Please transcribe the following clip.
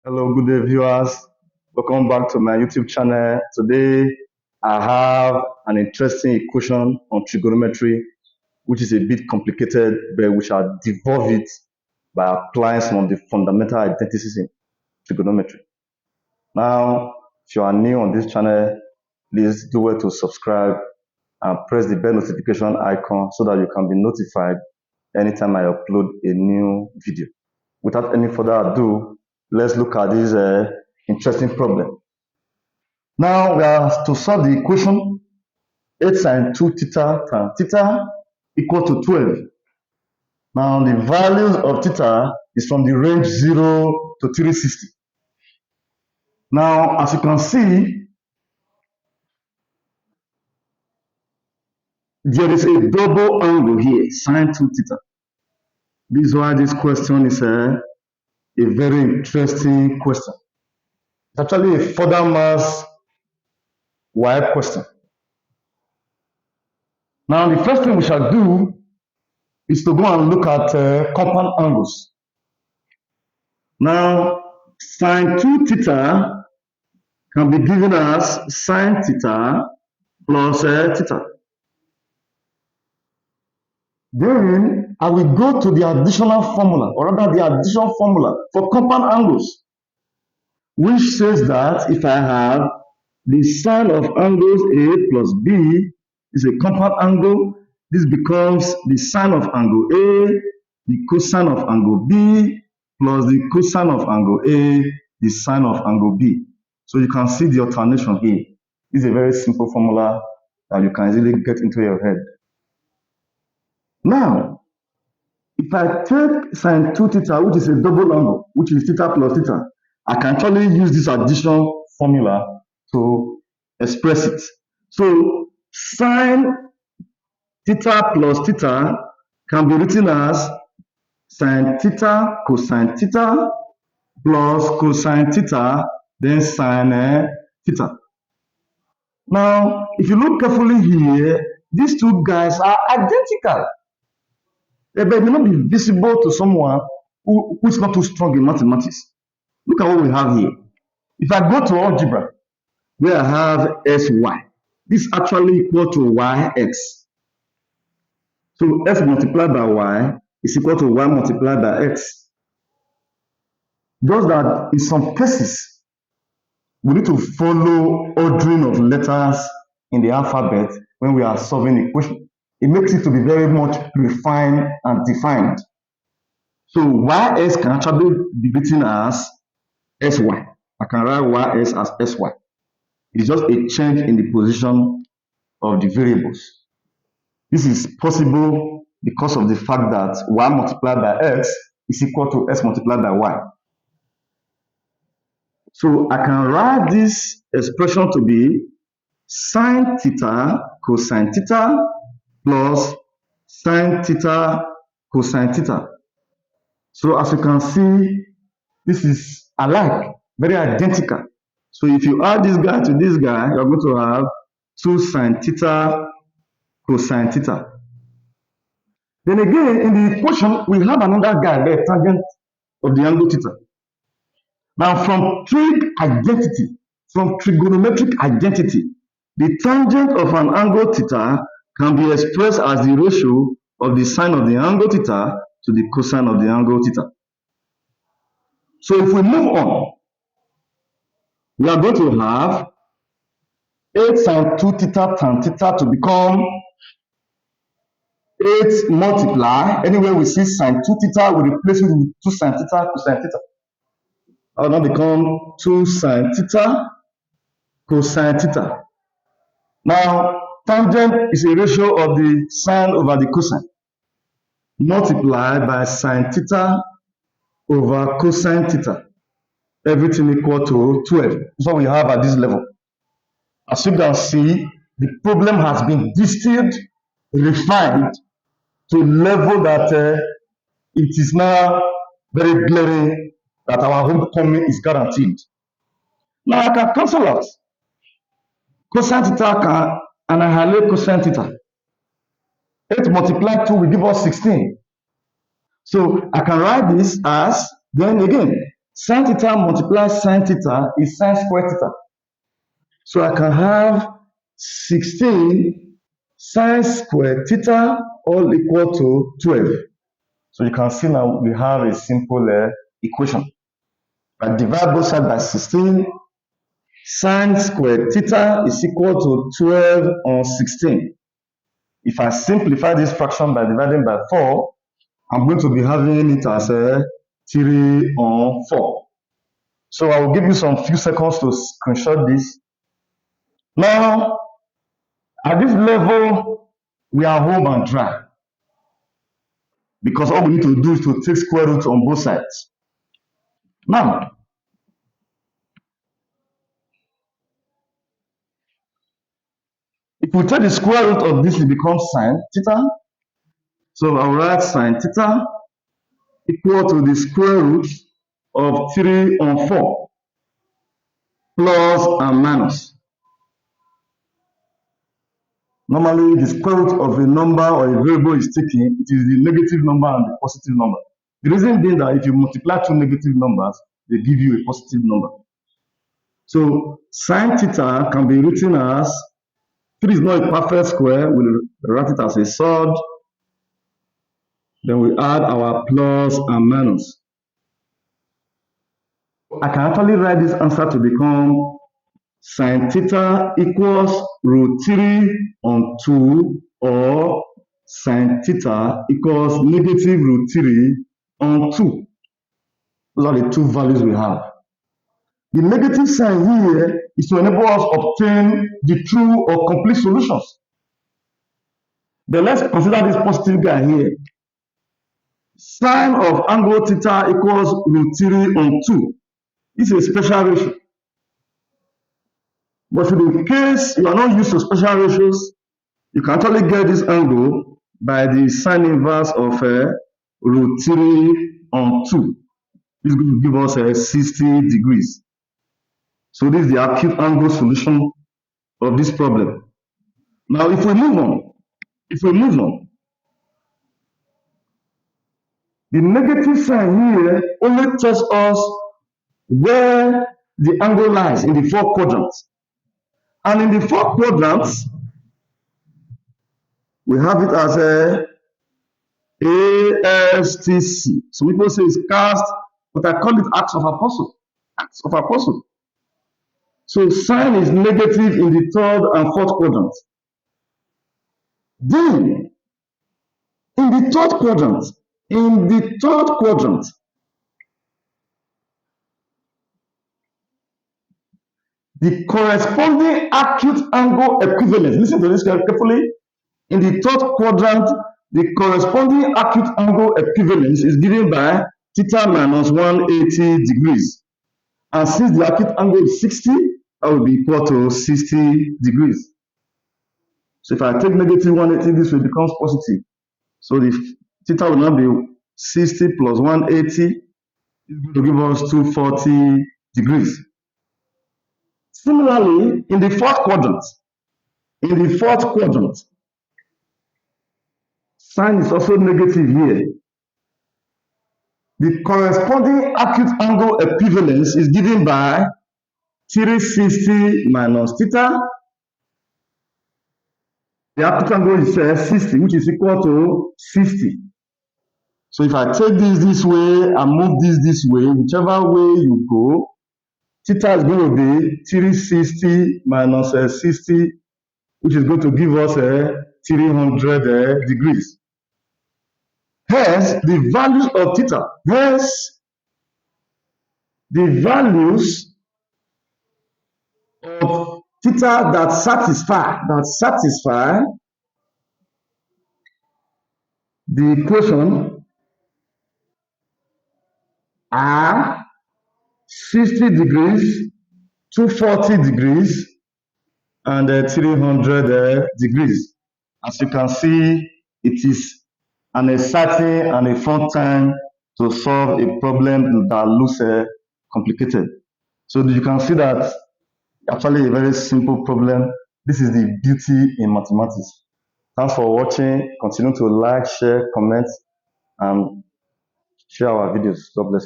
Hello, good day, viewers. Welcome back to my YouTube channel. Today, I have an interesting equation on trigonometry, which is a bit complicated, but we shall devolve it by applying some of the fundamental identities in trigonometry. Now, if you are new on this channel, please do well to subscribe and press the bell notification icon so that you can be notified anytime I upload a new video. Without any further ado, let's look at this interesting problem. Now we are to solve the equation 8 sine 2 theta tan theta equal to 12. Now the values of theta is from the range 0 to 360. Now as you can see, there is a double angle here, sine 2 theta. This is why this question is a very interesting question. It's actually a further mass why question. Now the first thing we shall do is to go and look at compound angles. Now sine 2 theta can be given as sine theta plus theta. Then I will go to the additional formula, or rather the addition formula for compound angles, which says that if I have the sine of angles A plus B is a compound angle, this becomes the sine of angle A, the cosine of angle B, plus the cosine of angle A, the sine of angle B. So you can see the alternation here. This is a very simple formula that you can easily get into your head. Now, if I take sine 2 theta, which is a double angle, which is theta plus theta, I can actually use this addition formula to express it. So sine theta plus theta can be written as sine theta cosine theta plus cosine theta, then sine theta. Now, if you look carefully here, these two guys are identical. They may not be visible to someone who is not too strong in mathematics. Look at what we have here. If I go to algebra, where I have sy, this is actually equal to yx. So x multiplied by y is equal to y multiplied by x. Just that in some cases, we need to follow ordering of letters in the alphabet when we are solving equation. It makes it to be very much refined and defined. So ys can actually be written as sy. I can write ys as sy. It's just a change in the position of the variables. This is possible because of the fact that y multiplied by x is equal to x multiplied by y. So I can write this expression to be sine theta cosine theta plus sine theta cosine theta. So as you can see, this is alike, very identical. So if you add this guy to this guy, you're going to have 2 sine theta cosine theta. Then again, in the equation, we have another guy, the tangent of the angle theta. Now from trigonometric identity, the tangent of an angle theta can be expressed as the ratio of the sine of the angle theta to the cosine of the angle theta. So if we move on, we are going to have 8 sine 2 theta tan theta to become 8 multiply. Anywhere we see sine 2 theta, we replace it with 2 sine theta cosine theta. That will now become 2 sine theta cosine theta. Now, tangent is a ratio of the sine over the cosine multiplied by sine theta over cosine theta. Everything equal to 12. That's what we have at this level. As you can see, the problem has been distilled, refined to a level that it is now very glaring that our homecoming is guaranteed. Now I can cancel out cosine theta and annihilate cosine theta. 8 multiplied 2 will give us 16. So I can write this as, then again, Sin theta multiplied sin theta is sin square theta. So I can have 16 sin square theta all equal to 12. So you can see now we have a simple equation. I divide both sides by 16. Sin square theta is equal to 12 on 16. If I simplify this fraction by dividing by 4, I'm going to be having it as 3 on 4. So I will give you some few seconds to screenshot this. Now, at this level, we are home and dry because all we need to do is to take square root on both sides. Now, if we take the square root of this, it becomes sin theta. So I'll write sin theta equal to the square root of 3 on 4 plus and minus. Normally, the square root of a number or a variable is taken, it is the negative number and the positive number. The reason being that if you multiply two negative numbers, they give you a positive number. So sin theta can be written as 3 is not a perfect square, we'll write it as a surd. Then we add our plus and minus. I can actually write this answer to become sin theta equals root 3 on 2 or sin theta equals negative root 3 on 2. Those are the two values we have. The negative sign here is to enable us to obtain the true or complete solutions. Then let's consider this positive guy here. Sine of angle theta equals root 3 on 2. This is a special ratio. But in case you are not used to special ratios, you can actually get this angle by the sine inverse of root 3 on 2. This is going to give us 60 degrees. So this is the acute angle solution of this problem. Now if we move on, the negative sign here only tells us where the angle lies in the four quadrants. And in the four quadrants, we have it as a ASTC. Some people say it's cast, but I call it acts of apostle. Acts of apostle. So sign is negative in the third and fourth quadrant. Then, in the third quadrant, the corresponding acute angle equivalence, listen to this carefully, in the third quadrant, the corresponding acute angle equivalence is given by theta minus 180 degrees. And since the acute angle is 60, that will be equal to 60 degrees. So if I take negative 180, this will become positive. So the theta will now be 60 plus 180 is going to give us 240 degrees. Similarly, in the fourth quadrant, sign is also negative here. The corresponding acute angle equivalence is given by 360 minus theta. The acute angle is 60, which is equal to 60. So if I take this way and move this way, whichever way you go, theta is going to be 360 minus 60, which is going to give us 300 degrees. Hence, the values of theta, the values of theta that satisfy the equation are 60 degrees, 240 degrees, and 300 degrees. As you can see, it is an exciting and a fun time to solve a problem that looks complicated. So you can see that actually a very simple problem. This is the beauty in mathematics. Thanks for watching. Continue to like, share, comment, and share our videos. God bless.